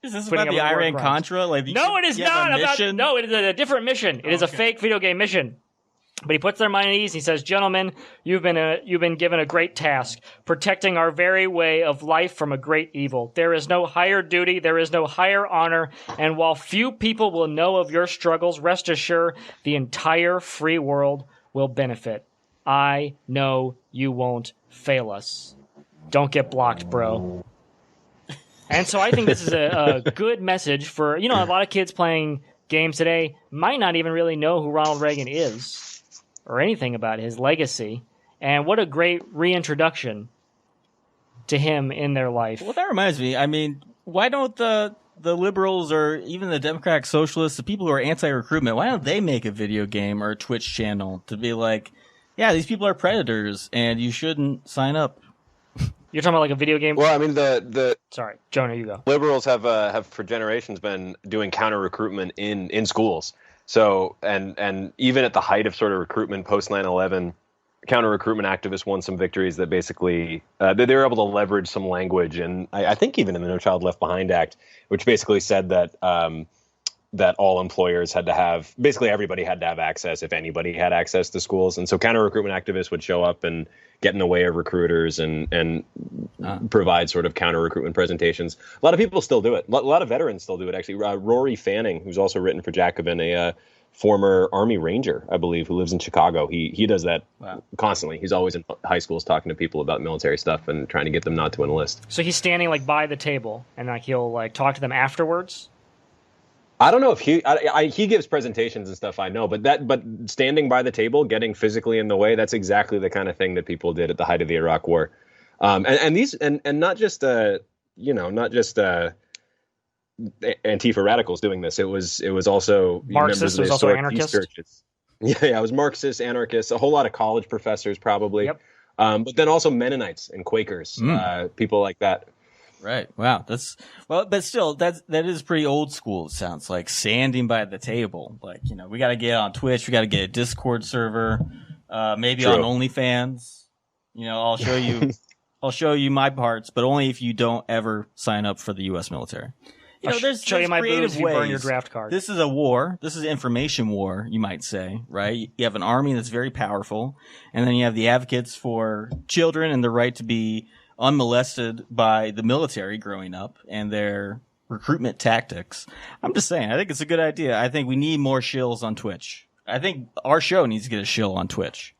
D: Is this about the Iran-Contra?
C: No, it is not. No, it is a different mission. It is a fake video game mission. But he puts their mind at ease. He says, "Gentlemen, you've been given a great task, protecting our very way of life from a great evil. There is no higher duty, there is no higher honor, and while few people will know of your struggles, rest assured the entire free world will benefit. I know you won't fail us. Don't get blocked, bro." And so I think this is a good message for, a lot of kids playing games today might not even really know who Ronald Reagan is or anything about his legacy. And what a great reintroduction to him in their life.
D: Well, that reminds me. I mean, why don't the liberals or even the Democratic Socialists, the people who are anti-recruitment, why don't they make a video game or a Twitch channel to be like, yeah, these people are predators and you shouldn't sign up?
C: You're talking about like a video game?
F: Well, I mean,
C: Sorry, Jonah, you go.
F: Liberals have for generations been doing counter recruitment in schools. So and even at the height of sort of recruitment post 9/11, counter recruitment activists won some victories that basically they were able to leverage some language, and I think even in the No Child Left Behind Act, which basically said that that all employers had to have, basically everybody had to have access if anybody had access to schools. And so counter recruitment activists would show up and get in the way of recruiters and provide sort of counter recruitment presentations. A lot of people still do it. A lot of veterans still do it, actually. Rory Fanning, who's also written for Jacobin, a former Army Ranger, I believe, who lives in Chicago. He does that constantly. He's always in high schools talking to people about military stuff and trying to get them not to enlist.
C: So he's standing like by the table and like he'll like talk to them afterwards?
F: I don't know if he gives presentations and stuff, I know, but standing by the table, getting physically in the way, that's exactly the kind of thing that people did at the height of the Iraq War. And not just Antifa radicals doing this. It was also
C: Marxist,
F: members of
C: it was
F: the
C: also
F: historic
C: anarchist.
F: peace churches. Yeah, it was Marxist, anarchists, a whole lot of college professors probably.
C: Yep.
F: But then also Mennonites and Quakers, people like that.
D: Right. Wow. But still, that is pretty old school. It sounds like standing by the table. Like, we got to get on Twitch. We got to get a Discord server, maybe
F: True.
D: on OnlyFans. I'll show you my parts, but only if you don't ever sign up for the U.S. military. There's
C: show you my
D: creative
C: boobs if you burn
D: ways.
C: your draft card.
D: This is a war. This is an information war, you might say, right? You have an army that's very powerful, and then you have the advocates for children and the right to be unmolested by the military growing up and their recruitment tactics. I'm just saying, I think it's a good idea. I think we need more shills on Twitch. I think our show needs to get a shill on Twitch.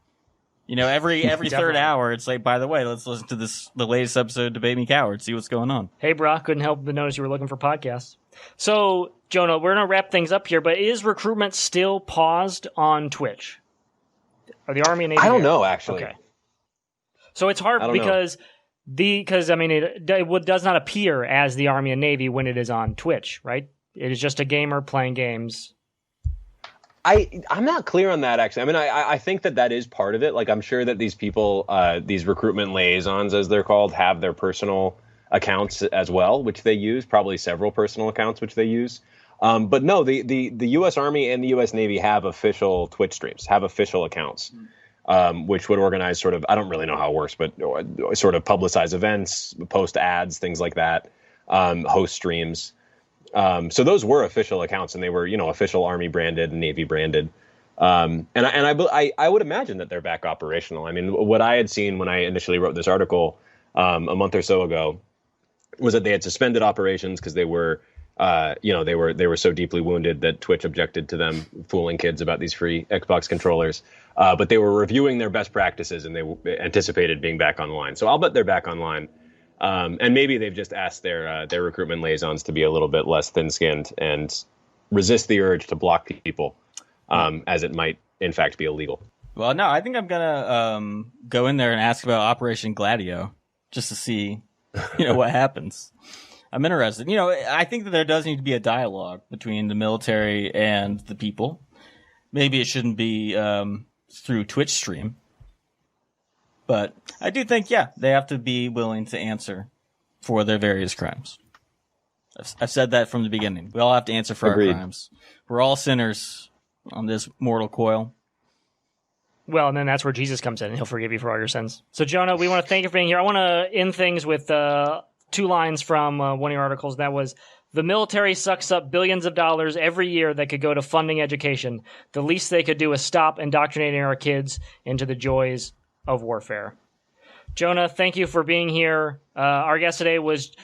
D: Every third hour, it's like, by the way, let's listen to the latest episode of Debate Me Coward, see what's going on.
C: Hey, Brock, couldn't help but notice you were looking for podcasts. So, Jonah, we're going to wrap things up here, but is recruitment still paused on Twitch? Are the Army and Navy?
F: I don't know, actually.
C: Okay. So it's hard because it does not appear as the Army and Navy when it is on Twitch, right? It is just a gamer playing games.
F: I'm not clear on that, actually. I mean, I think that is part of it. Like, I'm sure that these people, these recruitment liaisons, as they're called, have their personal accounts as well, which they use, probably several personal accounts, which they use. But no, the U.S. Army and the U.S. Navy have official Twitch streams, have official accounts, which would organize sort of, I don't really know how it works, but sort of publicize events, post ads, things like that, host streams. So those were official accounts, and they were, official Army branded and Navy branded. And I would imagine that they're back operational. I mean, what I had seen when I initially wrote this article a month or so ago was that they had suspended operations because they were, they were so deeply wounded that Twitch objected to them fooling kids about these free Xbox controllers. But they were reviewing their best practices, and they anticipated being back online. So I'll bet they're back online. And maybe they've just asked their recruitment liaisons to be a little bit less thin-skinned and resist the urge to block people, as it might, in fact, be illegal.
D: Well, no, I think I'm going to go in there and ask about Operation Gladio just to see, what happens. I'm interested. I think that there does need to be a dialogue between the military and the people. Maybe it shouldn't be through Twitch stream. But I do think, they have to be willing to answer for their various crimes. I've said that from the beginning. We all have to answer for
F: Agreed.
D: our crimes. We're all sinners on this mortal coil.
C: Well, and then that's where Jesus comes in, and he'll forgive you for all your sins. So, Jonah, we want to thank you for being here. I want to end things with 2 lines from one of your articles. That was, the military sucks up billions of dollars every year that could go to funding education. The least they could do is stop indoctrinating our kids into the joys of warfare. Jonah, thank you for being here. Our guest today was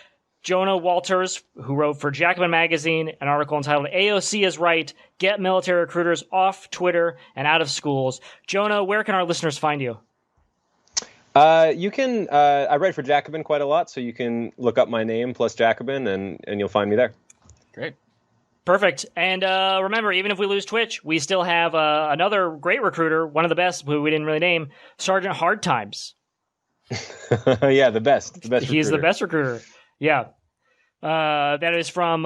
C: Jonah Walters, who wrote for Jacobin Magazine an article entitled "AOC is Right, Get Military Recruiters Off Twitter and Out of Schools." Jonah, where can our listeners find you?
F: You can, I write for Jacobin quite a lot, so you can look up my name plus Jacobin, and you'll find me there.
D: Great.
C: Perfect. And remember, even if we lose Twitch, we still have another great recruiter, one of the best, who we didn't really name, Sergeant Hard Times.
F: Yeah, the best.
C: He's
F: recruiter.
C: the best recruiter. Yeah. That is from,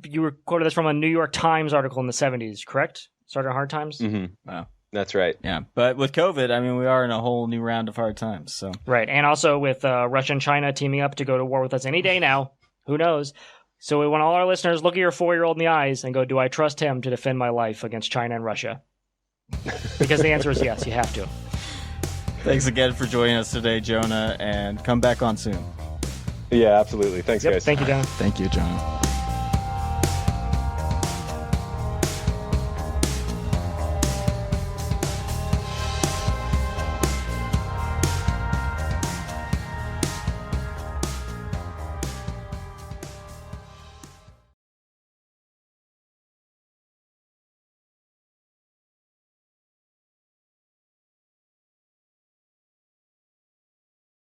C: you quoted this from a New York Times article in the 70s, correct? Sergeant Hard Times?
F: Mm-hmm.
D: Wow.
F: That's right.
D: Yeah. But with COVID, I mean, we are in a whole new round of hard times. So
C: Right. And also with Russia and China teaming up to go to war with us any day now. Who knows? So we want all our listeners, look at your 4-year-old in the eyes and go, do I trust him to defend my life against China and Russia? Because the answer is yes, you have to.
D: thanks again for joining us today, Jonah, and come back on soon.
F: Yeah, absolutely. Thanks, guys.
C: Thank you, Jonah.
D: Thank you, Jonah.